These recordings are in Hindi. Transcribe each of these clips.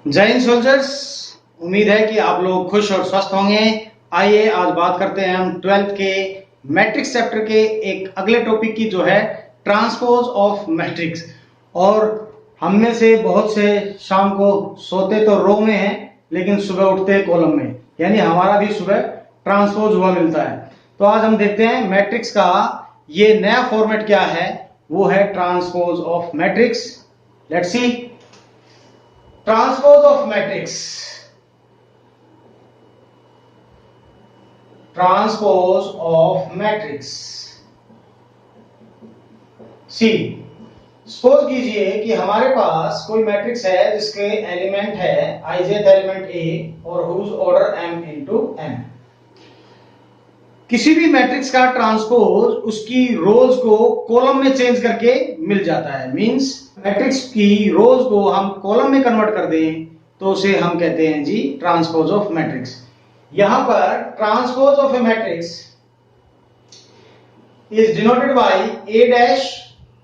जय हिंद सोल्जर्स। उम्मीद है कि आप लोग खुश और स्वस्थ होंगे। आइए आज बात करते हैं हम 12th के मैट्रिक्स चैप्टर के एक अगले टॉपिक की, जो है ट्रांसपोज ऑफ मैट्रिक्स। और हम में से बहुत से शाम को सोते तो रो में हैं, लेकिन सुबह उठते कॉलम में, यानी हमारा भी सुबह ट्रांसपोज हुआ मिलता है। तो आज हम देखते हैं मैट्रिक्स का ये नया फॉर्मेट क्या है, वो है transpose of matrix. Let's see transpose of matrix. Transpose of matrix. See, suppose कीजिए कि हमारे पास कोई मैट्रिक्स है जिसके एलिमेंट है ijth एलिमेंट A और whose order m into n। किसी भी मैट्रिक्स का ट्रांसपोज उसकी रोज को कॉलम में चेंज करके मिल जाता है। मींस मैट्रिक्स की रोज को हम कॉलम में कन्वर्ट कर दें तो उसे हम कहते हैं जी ट्रांसपोज ऑफ मैट्रिक्स। यहां पर transpose of a matrix is denoted by a dash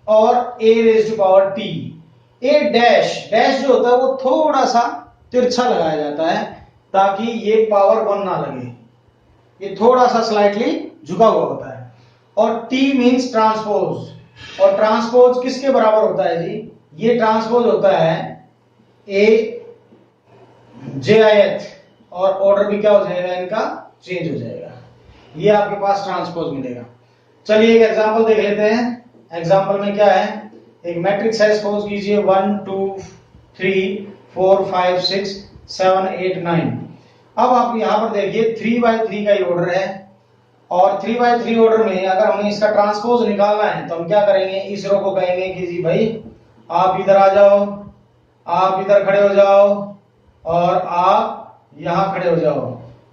और a raise to power t। a dash dash जो होता है वो थोड़ा सा तिरछा लगाया जाता है ताकि ये पावर 1 ना लगे, ये थोड़ा सा स्लाइटली झुका हुआ होता है। और t मींस ट्रांसपोज, और ट्रांसपोज किसके बराबर होता है जी? ये ट्रांसपोज होता है a jith, और ऑर्डर भी क्या हो जाएगा, इनका चेंज हो जाएगा। ये आपके पास ट्रांसपोज मिलेगा। चलिए एक एग्जांपल देख लेते हैं। एग्जांपल में क्या है, एक मैट्रिक्स है, सपोज कीजिए 1 2 3 4 5 6 7 8 9। अब आप यहां पर देखिए 3x3 का ही ऑर्डर है, और 3x3 ऑर्डर में अगर हमें इसका ट्रांसपोज निकालना है तो हम क्या करेंगे, इस रो को कहेंगे कि जी भाई आप इधर आ जाओ, आप इधर खड़े हो जाओ, और आप यहां खड़े हो जाओ।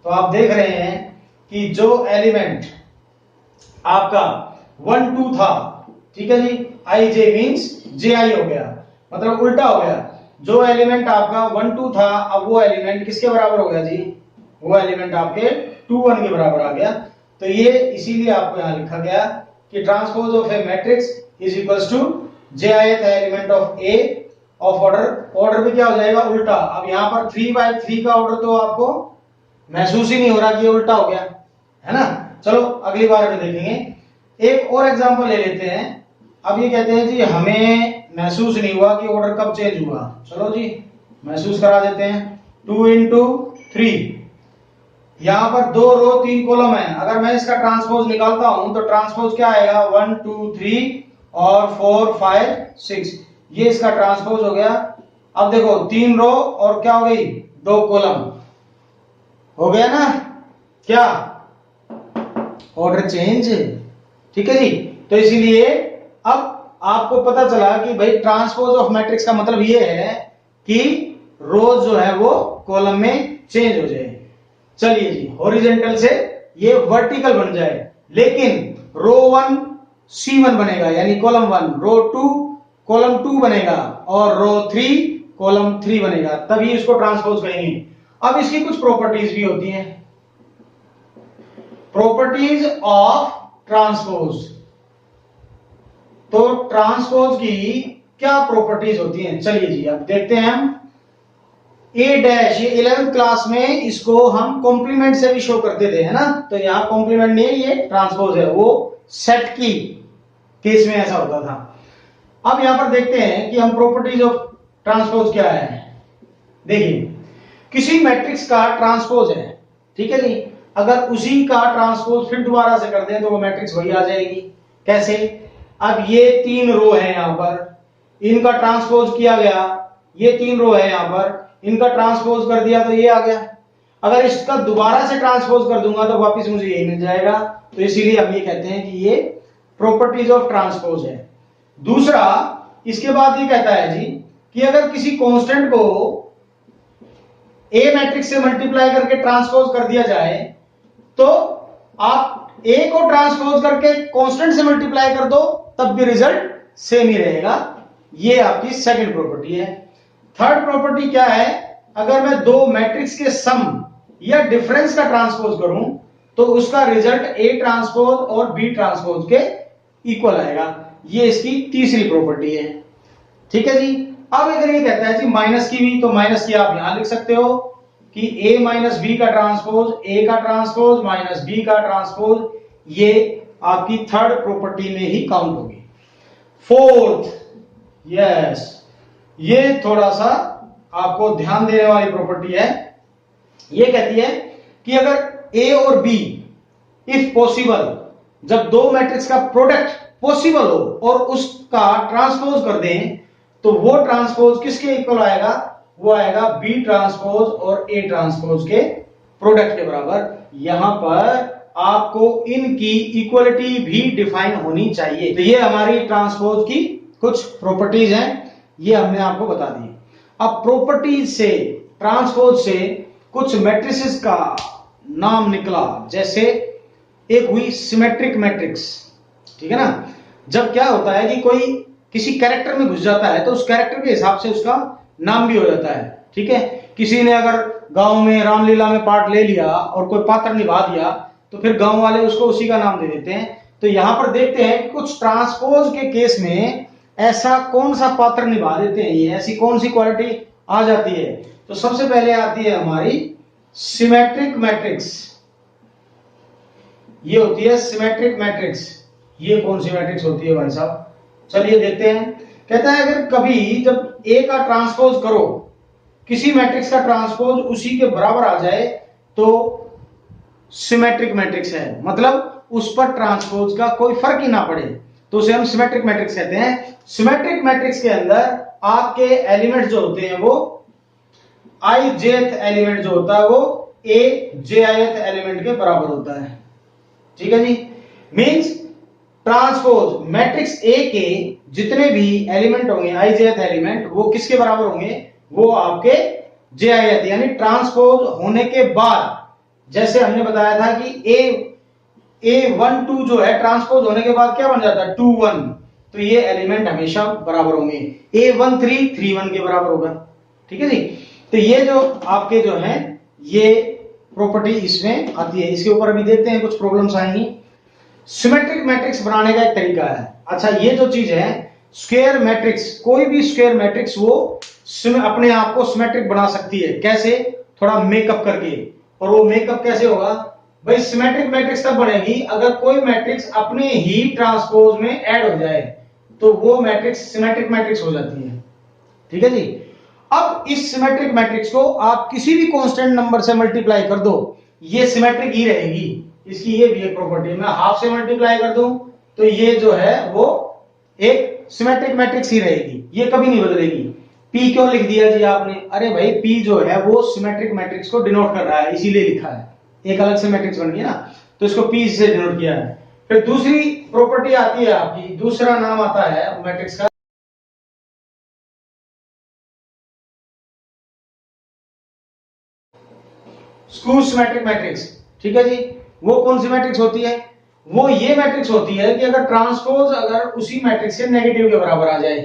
तो आप देख रहे हैं कि जो एलिमेंट आपका 1 2 था, ठीक है जी, आई जे मीन्स जे आई हो गया, मतलब उल्टा हो गया। जो एलिमेंट आपका 1 2 था, अब वो एलिमेंट किसके बराबर हो गया जी? वो एलिमेंट आपके 2 1 के बराबर आ गया। तो ये इसीलिए आपको यहां लिखा गया कि transpose of a matrix is equals to jith element of A of order भी क्या हो जाएगा, उल्टा। अब यहां पर 3x3 का ऑर्डर तो आपको महसूस ही नहीं हो रहा कि ये उल्टा हो गया, है ना। चलो अगली बार में देखेंगे। एक और एग्जांपल ले लेते हैं। अब ये कहते हैं जी हमें महसूस नहीं हुआ कि ऑर्डर कब चेंज हुआ। चलो जी महसूस करा देते हैं। 2 into 3, यहां पर 2 रो 3 कॉलम है। अगर मैं इसका ट्रांसपोज निकालता हूं तो ट्रांसपोज क्या आएगा, 1 2 3 और 4 5 6। ये इसका ट्रांसपोज हो गया। अब देखो 3 रो और क्या हो गई, 2 कॉलम हो गया ना, क्या ऑर्डर चेंज, ठीक है जी। तो इसीलिए अब आपको पता चला कि भाई ट्रांसपोज ऑफ मैट्रिक्स का मतलब ये है कि रोज जो है वो कॉलम में चेंज हो जाए। चलिए जी, हॉरिजॉन्टल से ये वर्टिकल बन जाए, लेकिन रो 1 C1 बनेगा यानी कॉलम 1, रो 2 कॉलम 2 बनेगा, और रो 3 कॉलम 3 बनेगा, तभी इसको ट्रांसपोज कहेंगे। अब इसकी कुछ प्रॉपर्टीज भी होती हैं। Properties of transpose. तो ट्रांसपोज की क्या प्रॉपर्टीज होती हैं, चलिए जी अब देखते हैं हम। A डैश, ये 11th क्लास में इसको हम कॉम्प्लीमेंट से भी शो करते थे, है ना। तो यहां कॉम्प्लीमेंट नहीं है, ये ट्रांसपोज है, वो सेट की केस में ऐसा होता था। अब यहां पर देखते हैं कि हम प्रॉपर्टीज ऑफ ट्रांसपोज क्या है। देखिए किसी मैट्रिक्स का ट्रांसपोज है, ठीक है जी, अगर उसी का ट्रांसपोज फिर दोबारा से कर दें तो वो मैट्रिक्स वही आ जाएगी। कैसे? अब ये 3 रो है, यहां पर इनका ट्रांसपोज किया गया, ये 3 रो है, यहां पर इनका ट्रांसपोज कर दिया तो ये आ गया। अगर इसका दोबारा से ट्रांसपोज कर दूंगा तो वापस मुझे यही मिल जाएगा। तो इसीलिए हम ये कहते हैं कि ये प्रॉपर्टीज ऑफ ट्रांसपोज है। दूसरा, इसके बाद ये कहता है जी कि अगर किसी कांस्टेंट को ए मैट्रिक्स से मल्टीप्लाई करके ट्रांसपोज कर दिया जाए तो आप ए को ट्रांसपोज करके कांस्टेंट से मल्टीप्लाई कर दो, तब भी रिजल्ट सेम ही रहेगा। ये आपकी सेकंड प्रॉपर्टी है। थर्ड प्रॉपर्टी क्या है, अगर मैं 2 मैट्रिक्स के सम या डिफरेंस का ट्रांसपोज करूं तो उसका रिजल्ट ए ट्रांसपोज और बी ट्रांसपोज के इक्वल आएगा। ये इसकी तीसरी प्रॉपर्टी है, ठीक है जी। अब अगर ये कहता है जी माइनस की भी, तो माइनस की आप यहां लिख सकते हो कि a माइनस बी का ट्रांसपोज, a का ट्रांसपोज माइनस b का ट्रांसपोज, ये आपकी थर्ड प्रॉपर्टी में ही काउंट होगी। फोर्थ, यस, ये थोड़ा सा आपको ध्यान देने वाली प्रॉपर्टी है। ये कहती है कि अगर a और b इफ पॉसिबल, जब दो मैट्रिक्स का प्रोडक्ट पॉसिबल हो और उसका ट्रांसपोज कर दें, तो वो ट्रांसपोज किसके इक्वल आएगा? वो आएगा बी ट्रांसपोज और ए ट्रांसपोज के प्रोडक्ट के बराबर। यहां पर आपको इनकी इक्वलिटी भी डिफाइन होनी चाहिए। तो ये हमारी ट्रांसपोज की कुछ प्रॉपर्टीज हैं, ये हमने आपको बता दी। अब प्रॉपर्टीज से, ट्रांसपोज से कुछ मैट्रिसेस का नाम निकला, जैसे एक हुई सिमेट्रिक मैट्रिक्स, ठीक है ना। जब क्या होता है कि कोई किसी कैरेक्टर में घुस जाता है तो उस कैरेक्टर के हिसाब से उसका नाम भी हो जाता है, ठीक है। किसी ने अगर गांव में रामलीला में पार्ट ले लिया और कोई पात्र निभा दिया, तो फिर गांव वाले उसको उसी का नाम दे देते हैं। तो यहां पर देखते हैं कि कुछ ट्रांसपोज के केस में ऐसा कौन सा पात्र निभा देते हैं, ये ऐसी कौन सी क्वालिटी आ जाती है। तो सबसे पहले आती है हमारी सिमेट्रिक मैट्रिक्स, ये होती है सिमेट्रिक मैट्रिक्स। ये कौन सी मैट्रिक्स होती है भाई साहब? चलिए देखते हैं। कहता है अगर कभी जब ए का ट्रांसपोज करो, किसी मैट्रिक्स का ट्रांसपोज उसी के बराबर आ जाए, तो सिमेट्रिक मैट्रिक्स है, मतलब उस पर ट्रांसपोज का कोई फर्क ही ना पड़े, तो उसे हम सिमेट्रिक मैट्रिक्स कहते हैं। सिमेट्रिक मैट्रिक्स के अंदर आपके एलिमेंट जो होते हैं वो आई जेथ एलिमेंट जो होता है वो ए जे आईथ एलिमेंट के बराबर होता है, ठीक है जी। मींस ट्रांसपोज मैट्रिक्स ए के जितने भी एलिमेंट होंगे, आई जेथ एलिमेंट, वो किसके बराबर होंगे? वो आपके जे आईथ, यानी ट्रांसपोज होने के बाद, जैसे हमने बताया था कि A12 जो है ट्रांसपोज होने के बाद क्या बन जाता है? 21, तो ये एलिमेंट हमेशा बराबर होंगे। A13 31 के बराबर होगा, ठीक है जी। तो ये जो आपके जो है ये प्रॉपर्टी इसमें आती है। इसके ऊपर अभी देखते हैं, कुछ प्रॉब्लम्स आएंगी। सिमेट्रिक मैट्रिक्स बनाने का एक तरीका है। अच्छा, ये जो चीज है स्क्वायर मैट्रिक्स, कोई भी स्क्वायर मैट्रिक्स वो अपने आप को सिमेट्रिक बना सकती है। कैसे? थोड़ा मेकअप करके। और वो मेकअप कैसे होगा भाई? सिमेट्रिक मैट्रिक्स तब बनेगी अगर कोई मैट्रिक्स अपने ही ट्रांसपोज में ऐड हो जाए, तो वो मैट्रिक्स सिमेट्रिक मैट्रिक्स हो जाती है, ठीक है जी। अब इस सिमेट्रिक मैट्रिक्स को आप किसी भी कांस्टेंट नंबर से मल्टीप्लाई कर दो, ये सिमेट्रिक ही रहेगी। इसकी ये भी एक प्रॉपर्टी है, मैं हाफ से मल्टीप्लाई कर दूं तो ये जो है वो एक सिमेट्रिक मैट्रिक्स ही रहेगी, ये कभी नहीं बदलेगी। P क्यों लिख दिया जी आपने? अरे भाई P जो है वो सिमेट्रिक मैट्रिक्स को डिनोट कर रहा है, इसीलिए लिखा है। एक अलग से मैट्रिक्स बन गया ना, तो इसको P से डिनोट किया है। फिर दूसरी प्रॉपर्टी आती है आपकी, दूसरा नाम आता है मैट्रिक्स का स्क्यू सिमेट्रिक मैट्रिक्स, ठीक है जी। वो कौन सी मैट्रिक्स होती है? वो ये मैट्रिक्स होती है कि अगर ट्रांसपोज अगर उसी मैट्रिक्स से नेगेटिव के बराबर आ जाए,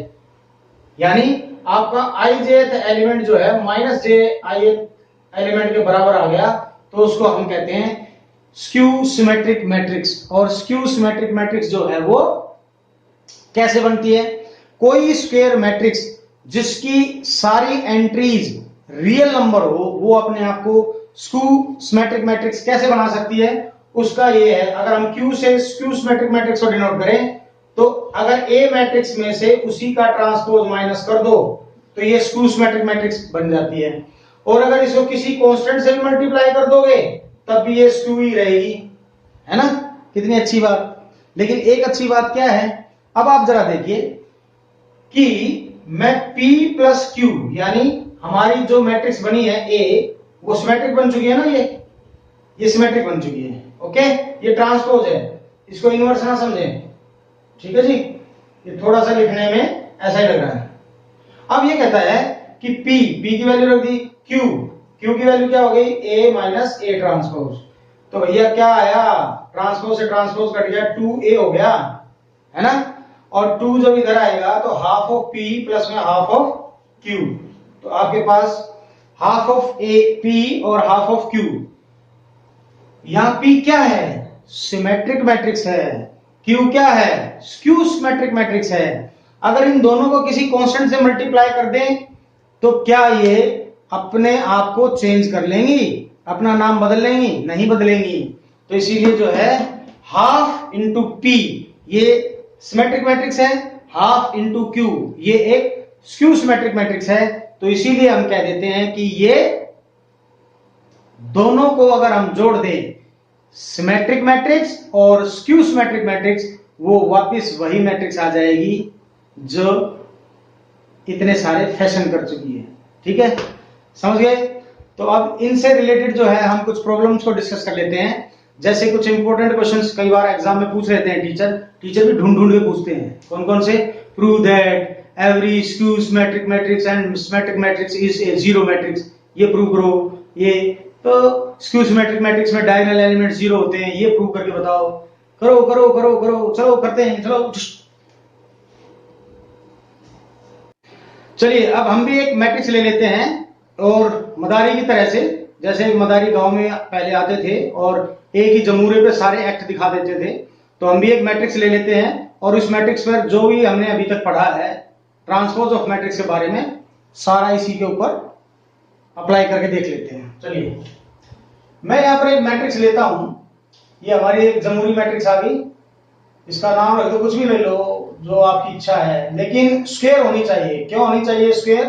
यानी आपका आई जेथ एलिमेंट जो है माइनस जे आई एलिमेंट के बराबर आ गया, तो उसको हम कहते हैं स्क्यू सिमेट्रिक मैट्रिक्स। और स्क्यू सिमेट्रिक मैट्रिक्स जो है वो कैसे बनती है? कोई स्क्वायर मैट्रिक्स जिसकी सारी एंट्रीज रियल नंबर हो, वो अपने आप को स्क्यू सिमेट्रिक मैट्रिक्स कैसे बना सकती है? उसका ये है, अगर हम Q से स्क्यू सिमेट्रिक मैट्रिक्स को डिनोट करें, तो अगर A मैट्रिक्स में से उसी का ट्रांसपोज माइनस कर दो, तो ये स्क्यू सिमेट्रिक मैट्रिक्स बन जाती है। और अगर इसको किसी कांस्टेंट से भी मल्टीप्लाई कर दोगे, तब भी ये स्क्यू ही रहेगी, है ना। कितनी अच्छी बात। लेकिन एक अच्छी बात क्या है, अब आप जरा देखिए कि मैं P प्लस Q, यानी हमारी जो मैट्रिक्स बनी है A, वो सिमेट्रिक बन चुकी है ना, ये सिमेट्रिक बन चुकी है, ओके। ये ट्रांसपोज है, इसको इनवर्स ना समझें, ठीक है जी। ये थोड़ा सा लिखने में ऐसा ही लग रहा है। अब ये कहता है कि P की वैल्यू रख दी, Q की वैल्यू क्या हो गई? A minus A transpose. तो भैया क्या आया? ट्रांसपोज से ट्रांसपोज कट गया, 2A हो गया, है ना। और 2 जब इधर आएगा तो हाफ ऑफ P प्लस में हाफ ऑफ Q, तो आपके पास हाफ ऑफ P और हाफ ऑफ Q। यहां P क्या है? सिमेट्रिक मैट्रिक्स है। Q क्या है? स्क्यू सिमेट्रिक मैट्रिक्स है। अगर इन दोनों को किसी कांस्टेंट से मल्टीप्लाई कर दें तो क्या ये अपने आप को चेंज कर लेंगी, अपना नाम बदल लेंगी? नहीं बदलेंगी। तो इसीलिए जो है हाफ इंटू पी ये सिमेट्रिक मैट्रिक्स है, हाफ इंटू क्यू ये एक स्क्यू सिमेट्रिक मैट्रिक्स है। तो इसीलिए हम कह देते हैं कि ये दोनों को अगर हम जोड़ दें, सिमेट्रिक मैट्रिक्स और स्क्यू सिमेट्रिक मैट्रिक्स, वो वापस वही मैट्रिक्स आ जाएगी जो इतने सारे फैशन कर चुकी है। ठीक है, समझ गए? तो अब इनसे रिलेटेड जो है हम कुछ प्रॉब्लम्स को डिस्कस कर लेते हैं। जैसे कुछ इंपॉर्टेंट क्वेश्चंस कई बार एग्जाम में पूछ लेते हैं टीचर भी ढूंढ ढूंढ के पूछते हैं। कौन कौन से? Prove that every skew symmetric matrix and symmetric matrix is A zero matrix, ये प्रूव करो। ये तो स्क्यू सिमेट्रिक मैट्रिक्स में डायगोनल एलिमेंट जीरो होते हैं, ये प्रूव करके बताओ। करो करो करो करो, चलो करते हैं, चलो। चलिए अब हम भी एक मैट्रिक्स ले लेते हैं और मदारी की तरह से, जैसे मदारी गांव में पहले आते थे और एक ही जमूरे पे सारे एक्ट दिखा देते थे, तो हम भी एक मैट्रिक्स ले लेते हैं और इस मैट्रिक्स पर जो भी हमने अभी तक पढ़ा है ट्रांसपोज ऑफ मैट्रिक्स के बारे में, सारा इसी के ऊपर अप्लाई करके देख लेते हैं। चलिए मैं यहां पर एक मैट्रिक्स लेता हूं, ये हमारी एक जमूरी मैट्रिक्स आ गई, इसका नाम रख दो, कुछ भी ले लो जो आपकी इच्छा है, लेकिन स्क्वायर होनी चाहिए। क्यों होनी चाहिए स्क्वायर?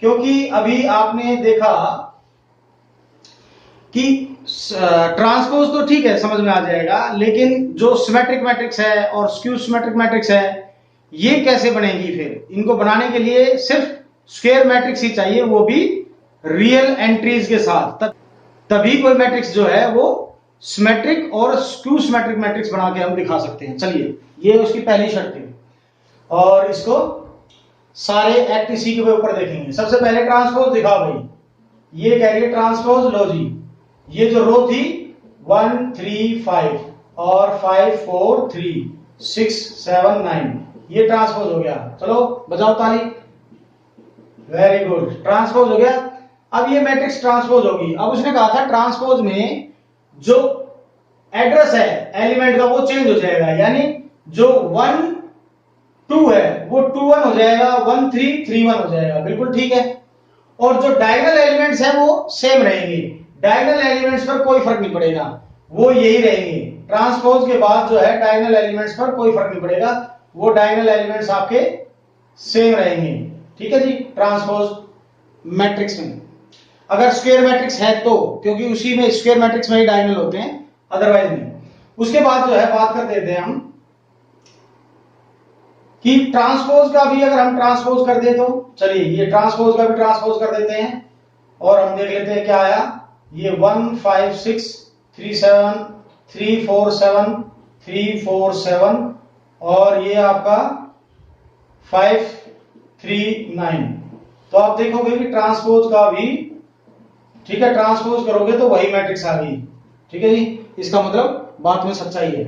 क्योंकि अभी आपने देखा कि ट्रांसपोज तो ठीक है, समझ में आ जाएगा, लेकिन जो सिमेट्रिक मैट्रिक्स है और स्क्यू सिमेट्रिक मैट्रिक्स है ये कैसे बनेगी? फिर इनको बनाने के लिए सिर्फ स्क्वायर मैट्रिक्स ही चाहिए, वो भी रियल एंट्रीज के साथ, तभी कोई मैट्रिक्स जो है वो सिमेट्रिक और स्क्यू सिमेट्रिक मैट्रिक्स बना के हम दिखा सकते हैं। चलिए ये उसकी पहली शर्त है और इसको सारे एक्ट इसी के ऊपर देखेंगे। सबसे पहले ट्रांसपोज दिखाओ भाई, ये कह रही है ट्रांसपोज लो जी, ये जो रो थी 1 3 5 और 5 4 3 6 7 9, ये ट्रांसपोज हो गया। चलो बजाओ ताली, वेरी गुड, ट्रांसपोज हो गया। अब ये मैट्रिक्स ट्रांसपोज होगी। अब उसने कहा था ट्रांसपोज में जो एड्रेस है एलिमेंट का वो चेंज हो जाएगा, यानी जो 1 2 है वो 2 1 हो जाएगा, 1 3 3 1 हो जाएगा। बिल्कुल ठीक है। और जो डायगोनल एलिमेंट्स है वो सेम रहेंगे, डायगोनल एलिमेंट्स पर कोई फर्क नहीं पड़ेगा, वो यही रहेंगे। ट्रांसपोज के बाद जो है डायगोनल एलिमेंट्स पर कोई फर्क नहीं पड़ेगा, वो डायगोनल एलिमेंट्स आपके सेम रहेंगे। ठीक है जी, ट्रांसपोज मैट्रिक्स में अगर स्क्वायर मैट्रिक्स है तो, क्योंकि उसी में स्क्वायर मैट्रिक्स में ही डायगोनल होते हैं, अदरवाइज नहीं। उसके बाद जो है बात कर देते हैं हम कि ट्रांसपोज का भी अगर हम ट्रांसपोज कर दे तो, चलिए ये ट्रांसपोज का भी ट्रांसपोज कर देते हैं और हम देख लेते हैं क्या आया। ये 1 5 6 3 7 3 4 7 3 4 7 और ये आपका 5 3 9। तो आप देखोगे कि ट्रांसपोज का भी ठीक है, ट्रांसपोज करोगे तो वही मैट्रिक्स आ गई। ठीक है जी, इसका मतलब बात में सच्चाई है।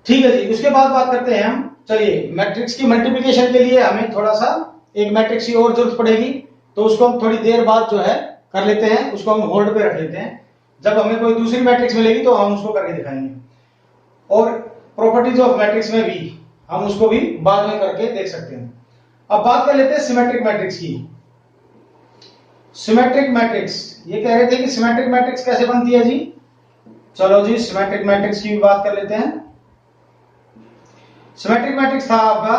ठीक है जी, उसके बाद बात करते हैं हम। चलिए मैट्रिक्स की मल्टीप्लिकेशन के लिए हमें थोड़ा सा एक मैट्रिक्स की और जरूरत पड़ेगी, तो उसको हम थोड़ी देर बाद जो है कर लेते हैं, उसको हम होल्ड पे रख लेते हैं। जब हमें कोई दूसरी मैट्रिक्स मिलेगी तो हम उसको करके दिखाएंगे, और प्रॉपर्टीज ऑफ मैट्रिक्स में भी हम उसको भी बाद में करके देख सकते हैं। अब बात कर लेते हैं सिमेट्रिक मैट्रिक्स की। सिमेट्रिक मैट्रिक्स, ये कह रहे थे कि सिमेट्रिक मैट्रिक्स कैसे बनती है जी। चलो जी सिमेट्रिक मैट्रिक्स की भी बात कर लेते हैं। सिमेट्रिक मैट्रिक्स था आपका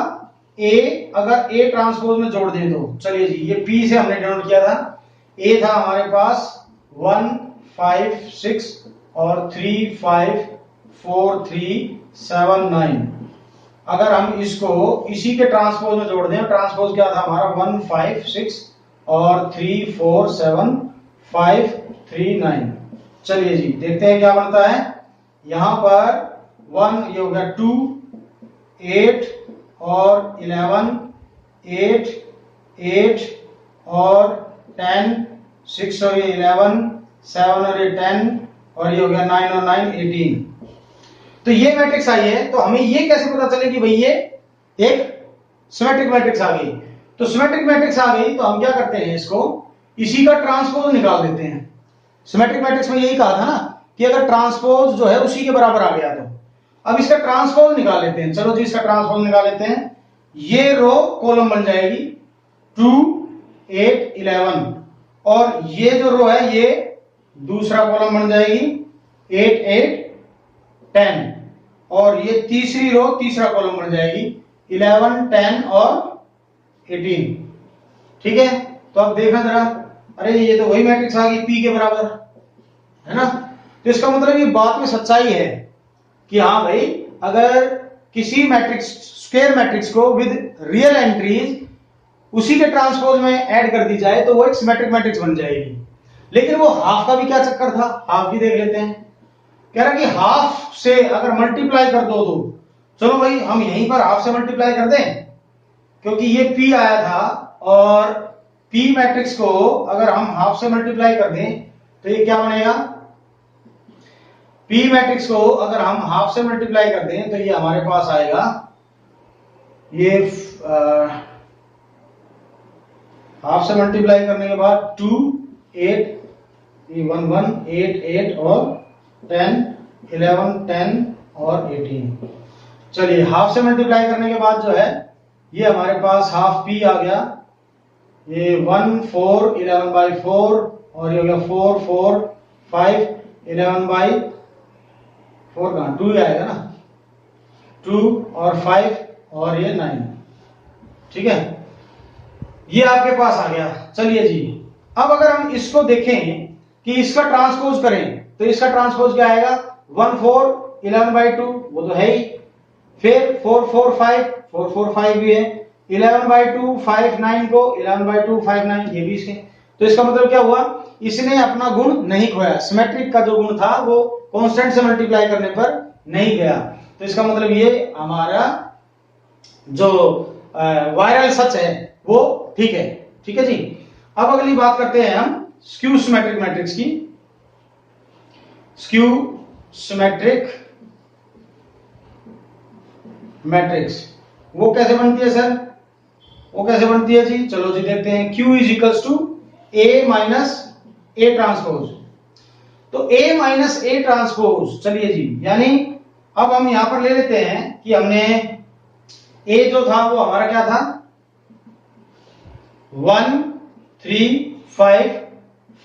ए, अगर ए ट्रांसपोज में जोड़ दें तो, चलिए जी ये पी से हमने डिनोट किया था। ए था हमारे पास 1 5 6 और 3 5 4 3 7 9। अगर हम इसको इसी के ट्रांसपोज में जोड़ दें, ट्रांसपोज क्या था हमारा 1 5 6 और 3 4 7 5 3 9। चलिए जी देखते हैं क्या बनता है। यहां पर 1 ये हो गया 2 8 और 11 8 8 और 10 6 और ये 11 7 और ये 10 और ये हो गया 9 और 9 18। तो ये मैट्रिक्स आई है, तो हमें ये कैसे पता चले कि भाई ये एक सिमेट्रिक मैट्रिक्स आ गई। तो सिमेट्रिक मैट्रिक्स आ गई तो हम क्या करते हैं, इसको इसी का ट्रांसपोज निकाल देते हैं। सिमेट्रिक मैट्रिक्स में यही कहा था ना कि अगर ट्रांसपोज जो है उसी के बराबर आ गया तो अब इसका ट्रांसपोज निकाल लेते हैं। चलो जी इसका ट्रांसपोज निकाल लेते हैं। ये रो कॉलम बन जाएगी 2 8 11 और ये जो रो है ये दूसरा कॉलम बन जाएगी 8 8 10 और ये तीसरी रो तीसरा कॉलम बन जाएगी 11 10 और 18। ठीक है, तो अब देखना जरा, अरे ये तो वही मैट्रिक्स आ गई P के बराबर, है ना। तो इसका मतलब ये बात में सच्चाई है कि हाँ भाई, अगर किसी मैट्रिक्स स्क्वायर मैट्रिक्स को विद रियल एंट्रीज उसी के ट्रांसपोज में ऐड कर दी जाए तो वो एक सिमेट्रिक मैट्रिक्स बन जाएगी। लेकिन वो हाफ का भी क्या चक्कर था, हाफ भी देख लेते हैं। कह रहा कि हाफ से अगर मल्टीप्लाई कर दो तो चलो भाई हम यहीं पर हाफ से मल्टीप्लाई कर दें, क्योंकि ये P आया था और P मैट्रिक्स को अगर हम हाफ से मल्टीप्लाई कर दें तो ये क्या बनेगा, P मैट्रिक्स को अगर हम हाफ से मल्टीप्लाई कर दें तो ये हमारे पास आएगा, ये हाफ से मल्टीप्लाई करने के बाद 2 8 1 1 8 8 और 10 11 10 और 18। चलिए हाफ से मल्टीप्लाई करने के बाद जो है ये हमारे पास हाफ P आ गया, ये 1 4 11 by 4 और ये हो गया 4 4 5 11 by 4 कहां 2 आएगा ना, 2 और 5 और ये 9। ठीक है, ये आपके पास आ गया। चलिए जी, अब अगर हम इसको देखें कि इसका ट्रांसपोज करें तो इसका ट्रांसपोज क्या आएगा, 1 4 11 by 2 वो तो है ही, फिर 4 4 5 4 4 5 भी है, 11 by 2 5 9 को 11 by 2 5 9 ये भी इसके। तो इसका मतलब क्या हुआ, इसने अपना गुण नहीं खोया, सिमेट्रिक का जो गुण था वो कांस्टेंट से मल्टीप्लाई करने पर नहीं गया। तो इसका मतलब ये हमारा जो वायरल सच है वो ठीक है। ठीक है जी, अब अगली बात करते हैं हम स्क्यू सिमेट्रिक मैट्रिक्स की। स्क्यू सिमेट्रिक मैट्रिक्स वो कैसे बनती है सर, वो कैसे बनती है जी, चलो जी देखते हैं। Q is equals to A minus A transpose. तो A माइनस A ट्रांसपोज, चलिए जी, यानी अब हम यहां पर ले लेते हैं कि हमने A जो था वो हमारा क्या था, 1 3 5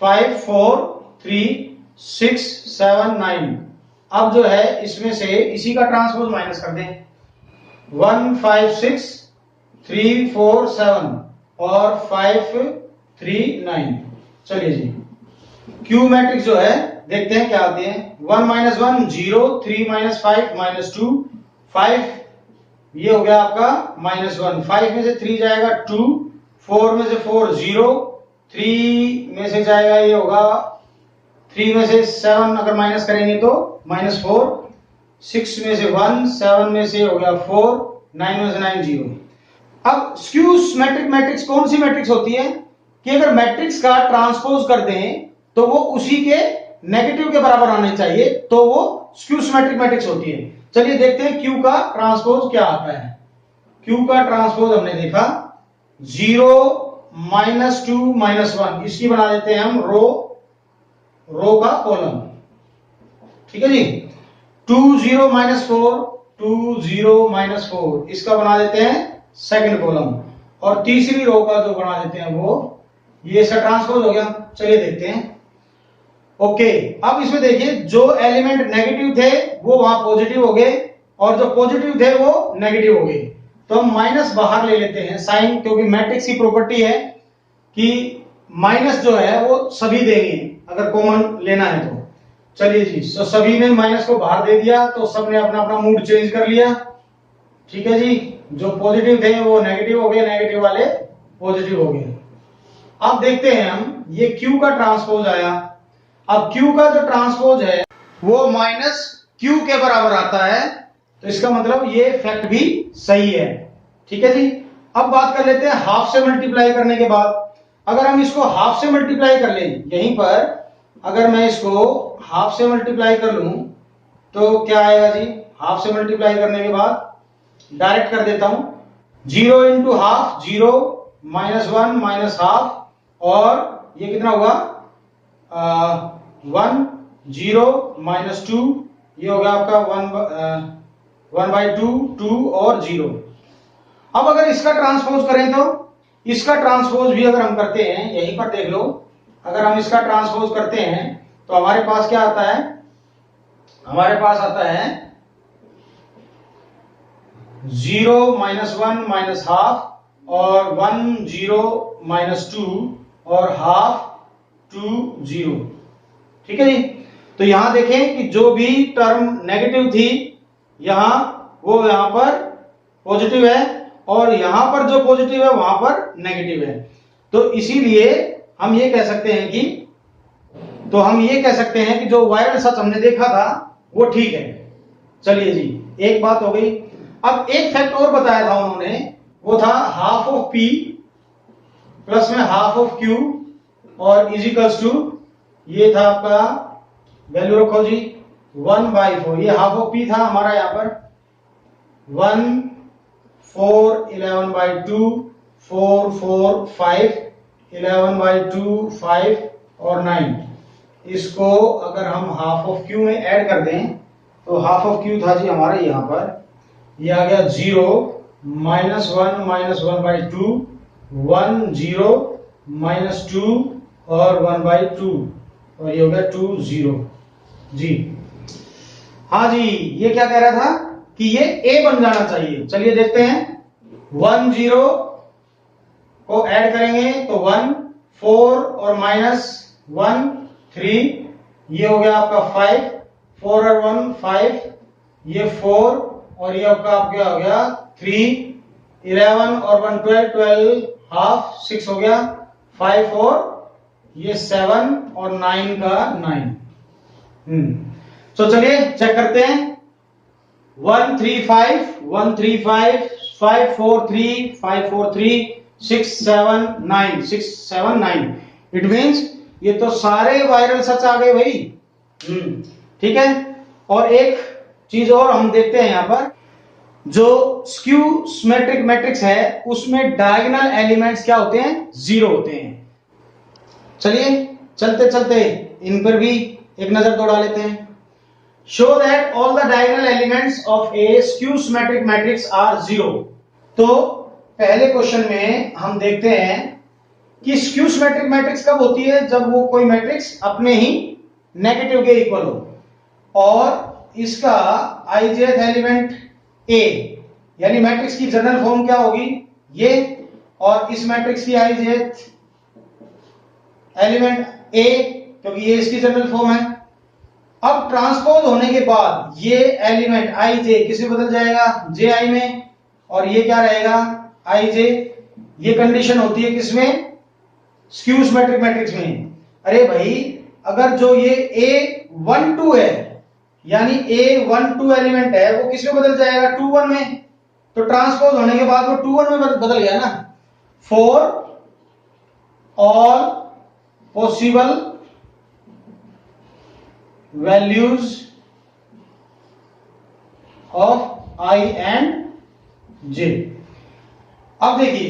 5 4 3 6 7 9। अब जो है इसमें से इसी का ट्रांसपोज माइनस कर दें, 1 5 6 3 4 7 और 5 3 9। चलिए जी, Q मैट्रिक्स जो है देखते हैं क्या आते हैं, 1 minus 1 0 3 minus 5 minus 2 5, ये हो गया आपका -1, 5 में से 3 जाएगा 2, 4 में से 4 0, 3 में से जाएगा ये होगा 3 में से 7 अगर माइनस करेंगे तो -4, 6 में से 1, 7 में से हो गया 4, 9 में से 9 0। अब स्क्यू सिमेट्रिक मैट्रिक्स कौन सी मैट्रिक्स होती है कि अगर मैट्रिक्स का ट्रांसपोज कर दें तो वो उसी के नेगेटिव के बराबर आने चाहिए, तो वो स्क्यू सिमेट्रिक मैट्रिक्स होती है। चलिए देखते हैं Q का ट्रांसपोज क्या आता है। Q का ट्रांसपोज हमने देखा 0 -2 -1, इसकी बना देते हैं हम रो का कॉलम। ठीक है जी, 2 0 -4 2 0 -4, इसका बना देते हैं सेकंड कॉलम, और तीसरी रो का जो बना देते हैं वो ये इसका ट्रांसपोज हो गया। चलिए देखते हैं। ओके, अब इसमें देखिए जो एलिमेंट नेगेटिव थे वो वहां पॉजिटिव हो गए और जो पॉजिटिव थे वो नेगेटिव हो गए। तो हम माइनस बाहर ले लेते हैं साइन, क्योंकि मैट्रिक्स की प्रॉपर्टी है कि माइनस जो है वो सभी देंगे अगर कॉमन लेना है तो। चलिए जी, तो सभी ने माइनस को बाहर दे दिया तो सबने अपना अपना मूड चेंज कर लिया। ठीक है जी, जो पॉजिटिव थे वो नेगेटिव हो गए, नेगेटिव वाले पॉजिटिव हो गए। अब देखते हैं हम, ये Q का ट्रांसपोज आया। अब Q का जो ट्रांसपोज है वो -Q के बराबर आता है, तो इसका मतलब ये फैक्ट भी सही है। ठीक है जी, अब बात कर लेते हैं हाफ से मल्टीप्लाई करने के बाद। अगर हम इसको हाफ से मल्टीप्लाई कर लें, यहीं पर अगर मैं इसको हाफ से मल्टीप्लाई कर लूं तो क्या आएगा जी, हाफ से मल्टीप्लाई करने के बाद डायरेक्ट कर देता हूं, 0 इंटू हाफ 0 -1 -हाफ, और ये कितना होगा 1 0 -2, ये होगा आपका 1/2 2 और 0। अब अगर इसका ट्रांसपोज करें तो इसका ट्रांसपोज भी अगर हम करते हैं, यहीं पर देख लो, अगर हम इसका ट्रांसपोज करते हैं तो हमारे पास क्या आता है, हमारे पास आता है 0 -1 -½ और 1 0 -2 और ½ 2 0। ठीक है जी। तो यहां देखें कि जो भी टर्म नेगेटिव थी यहां वो यहां पर पॉजिटिव है और यहां पर जो पॉजिटिव है वहां पर नेगेटिव है। तो इसीलिए हम ये कह सकते हैं कि जो वायरल सच हमने देखा था वो ठीक है। चलिए जी, एक बात हो गई। अब एक फैक्ट और बताया था उन्होंने, वो था हाफ ऑफ p प्लस में हाफ ऑफ q और इज इक्वल्स टू, ये था आपका वैल्यू रखो जी 1/4। ये हाफ ऑफ p था हमारा यहाँ पर 1 4 11/2 4 4 5 11/2 5 और 9। इसको अगर हम हाफ ऑफ q में ऐड कर दें तो हाफ ऑफ q था जी हमारा यहाँ पर, ये आ गया 0 -1 -1/2 1 0 -2 और 1/2 और ये हो गया 2 0 जी। हाँ जी, ये क्या कह रहा था कि ये a बन जाना चाहिए। चलिए देखते हैं, 1 0 को ऐड करेंगे तो 1 4 और -1 3, ये हो गया आपका 5 4 और 1 5, ये 4 और ये आपका क्या हो गया 3 11 और 1 12 12 हाफ 6 हो गया 5 और ये 7 और 9 का 9। तो चलिए चेक करते हैं, 1 3 5 1 3 5 5 4 3 5 4 3 6 7 9 6 7 9। इट मींस ये तो सारे वायरल सच आ गए भाई। ठीक है। और एक चीज और हम देखते हैं, यहां पर जो स्क्यू सिमेट्रिक मैट्रिक्स है उसमें डायगोनल एलिमेंट्स क्या होते हैं, 0 होते हैं। चलिए चलते चलते इन पर भी एक नजर दौड़ा लेते हैं। Show that all the diagonal elements of a skew symmetric matrix are 0। तो पहले क्वेश्चन में हम देखते हैं कि स्क्यू सिमेट्रिक मैट्रिक्स कब होती है, जब वो कोई मैट्रिक्स अपने ही नेगेटिव के इक्वल हो और इसका ijth एलिमेंट a, यानी मैट्रिक्स की जनरल फॉर्म क्या होगी ये, और इस मैट्रिक्स की ijth एलिमेंट a क्योंकि ये इसकी जनरल फॉर्म है। अब ट्रांसपोज होने के बाद ये एलिमेंट ij किसमें बदल जाएगा, ji में, और ये क्या रहेगा ij। ये कंडीशन होती है किसमें, स्क्यू सिमेट्रिक मैट्रिक्स में। अरे भाई अगर जो ये a12 है यानी a12 एलिमेंट है वो किसमें बदल जाएगा 21 में, तो ट्रांसपोज होने के बाद वो 21 में बदल गया ना। For all possible values of i and j। अब देखिए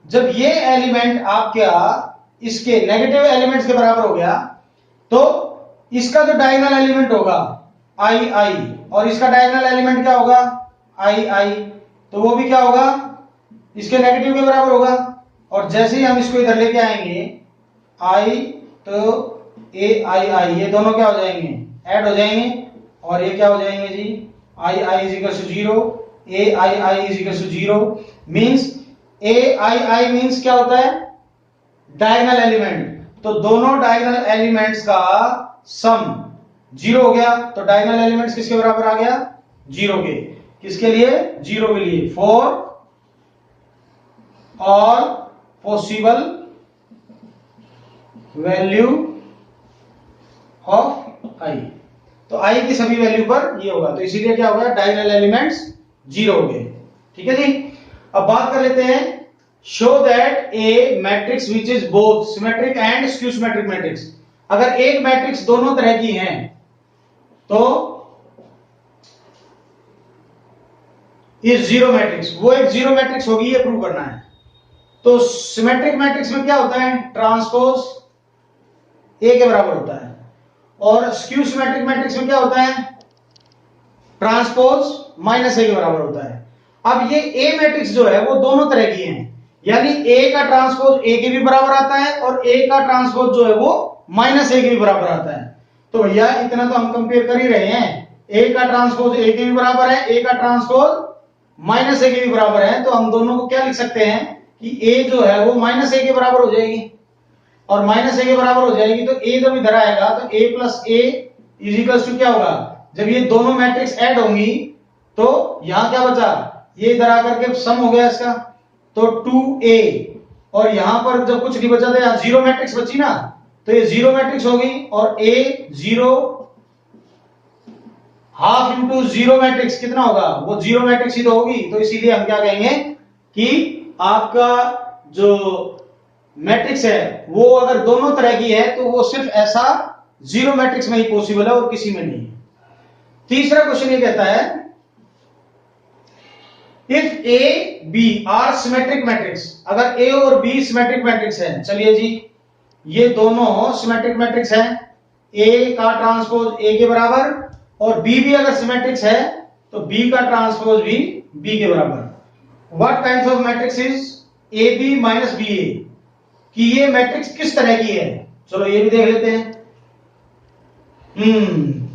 जब ये एलिमेंट आपका इसके नेगेटिव एलिमेंट्स के बराबर हो गया तो इसका जो डायगोनल एलिमेंट होगा i और इसका डायगोनल एलिमेंट क्या होगा i, तो वो भी क्या होगा इसके नेगेटिव के बराबर होगा। और जैसे ही हम इसको इधर लेके आएंगे i तो ai ये दोनों क्या हो जाएंगे, ऐड हो जाएंगे, और ये क्या हो जाएंगे जी i is equal to 0, ai is equal to 0। Means ai means क्या होता है, डायगोनल एलिमेंट। तो दोनों डायगोनल एलिमेंट्स का सम 0 हो गया, तो डायगोनल एलिमेंट्स किसके बराबर आ गया 0 के, किसके लिए 0 के लिए, for all possible value of i। तो i की सभी वैल्यू पर ये होगा, तो इसीलिए क्या होगा डायगोनल एलिमेंट्स 0 हो गए। ठीक है जी। अब बात कर लेते हैं, show that A matrix which is both symmetric and skew symmetric matrix. अगर एक मैट्रिक्स दोनों तरह की है तो इज 0 मैट्रिक्स, वो एक 0 मैट्रिक्स होगी, ये प्रूव करना है। तो सिमेट्रिक मैट्रिक्स में क्या होता है, ट्रांसपोज ए के बराबर होता है, और स्क्यू सिमेट्रिक मैट्रिक्स में क्या होता है, ट्रांसपोज -a के बराबर होता है। अब ये ए मैट्रिक्स जो है वो दोनों तरह की है, यानी ए का ट्रांसपोज ए के भी बराबर आता है और ए का ट्रांसपोज जो है वो माइनस ए के भी बराबर आता है। तो भैया इतना तो हम कंपेयर कर ही रहे हैं, ए का ट्रांसपोज ए के भी बराबर है, ए का ट्रांसपोज माइनस ए के भी बराबर है, तो हम दोनों को क्या लिख सकते हैं कि ए जो है वो माइनस ए के बराबर हो जाएगी, और माइनस ए के बराबर हो जाएगी तो ए जब इधर आएगा तो A plus A is equal to क्या होगा, जब ये दोनों मैट्रिक्स ऐड होंगी तो यहां क्या बचा, ये इधर आकर के सम हो गया इसका, तो 2a, और यहां पर जब कुछ नहीं बचा था यहां जीरो मैट्रिक्स बची ना, तो ये जीरो मैट्रिक्स होगी और a 0 half into zero matrix कितना होगा, वो जीरो मैट्रिक्स ही तो होगी, तो इसीलिए हम क्या कहेंगे कि आपका जो मैट्रिक्स है वो अगर दोनों तरह की है तो वो सिर्फ ऐसा जीरो मैट्रिक्स में ही पॉसिबल है और किसी में नहीं। तीसरा क्वेश्चन ये कहता है if A B are symmetric matrix, अगर ए और बी सिमेट्रिक मैट्रिक्स है, चलिए जी ये दोनों सिमेट्रिक मैट्रिक्स हैं, ए का ट्रांसपोज ए के बराबर और बी भी अगर सिमेट्रिक्स है तो बी का ट्रांसपोज भी बी के बराबर। What kinds of matrix is A B minus B A, कि ये मैट्रिक्स किस तरह की है, चलो ये भी देख लेते हैं।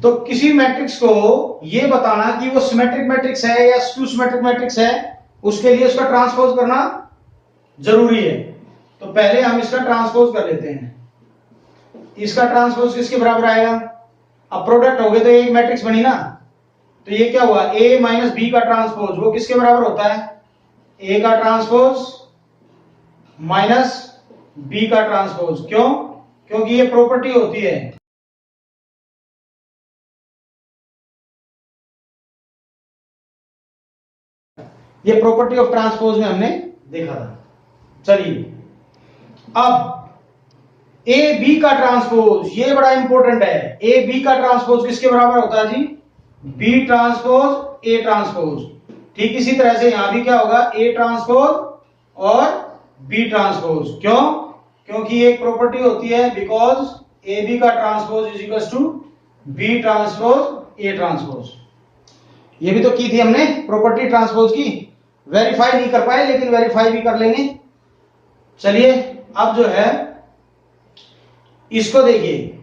तो किसी मैट्रिक्स को ये बताना कि वो सिमेट्रिक मैट्रिक्स है या स्क्यू सिमेट्रिक मैट्रिक्स है, उसके लिए उसका ट्रांसपोज करना जरूरी है। तो पहले हम इसका ट्रांसपोज कर लेते हैं, इसका ट्रांसपोज किसके बराबर आएगा, अब प्रोडक्ट हो गए तो एक मैट्रिक्स बनी ना, तो ये क्या हुआ a माइनस बी का ट्रांसपोज वो किसके बराबर होता है, a का ट्रांसपोज माइनस b का ट्रांसपोज। क्यों, क्योंकि ये प्रॉपर्टी होती है, ये प्रॉपर्टी ऑफ ट्रांसपोज में हमने देखा था। चलिए अब ए बी का ट्रांसपोज, ये बड़ा इंपॉर्टेंट है, ए बी का ट्रांसपोज किसके बराबर होता है जी, बी ट्रांसपोज ए ट्रांसपोज। ठीक इसी तरह से यहां भी क्या होगा, ए ट्रांसपोज और बी ट्रांसपोज। क्यों, क्योंकि एक प्रॉपर्टी होती है बिकॉज ए बी का transpose is equal to B transpose A transpose. ये भी तो की थी हमने प्रॉपर्टी ट्रांसपोज की, वेरीफाई नहीं कर पाए लेकिन वेरीफाई भी कर लेंगे। चलिए अब जो है इसको देखिए,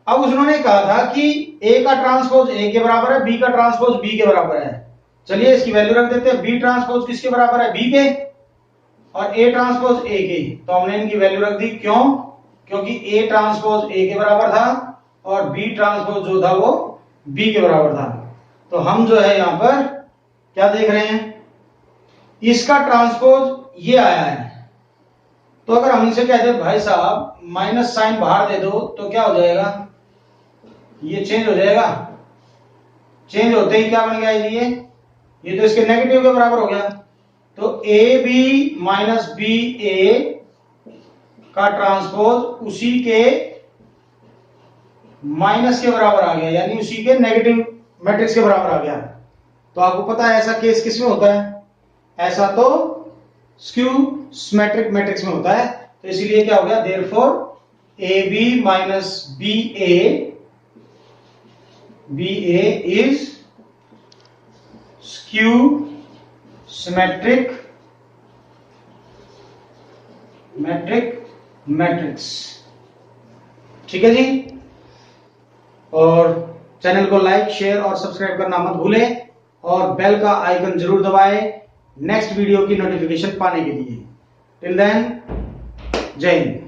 अब उन्होंने कहा था कि ए का ट्रांसपोज ए के बराबर है, बी का ट्रांसपोज बी के बराबर है। चलिए इसकी वैल्यू रख देते हैं, बी ट्रांसपोज किसके बराबर है, बी के, और ए ट्रांसपोज ए के, तो हमने इनकी वैल्यू रख दी। क्यों, क्योंकि ए ट्रांसपोज ए के बराबर था और बी ट्रांसपोज जो था वो बी के बराबर था। तो हम जो है यहां पर क्या देख रहे हैं, इसका ट्रांसपोज ये आया है, तो अगर हम इनसे कहते हैं भाई साहब माइनस साइन बाहर दे दो तो क्या हो जाएगा, ये चेंज हो जाएगा, चेंज होते ही क्या बन गया ये तो इसके नेगेटिव के बराबर हो गया। तो ए बी माइनस बी ए का ट्रांसपोज उसी के माइनस के बराबर आ गया, यानी उसी के नेगेटिव मैट्रिक्स के बराबर आ गया। तो आपको पता है ऐसा केस किस में होता है, ऐसा तो स्क्यू सिमेट्रिक मैट्रिक्स में होता है। तो इसीलिए क्या हो गया, therefore A B minus B A is skew symmetric matrix. ठीक है जी, और चैनल को लाइक शेयर और सब्सक्राइब करना मत भूलें और बेल का आइकन जरूर दबाएं नेक्स्ट वीडियो की नोटिफिकेशन पाने के लिए। टिल देन जय हिंद।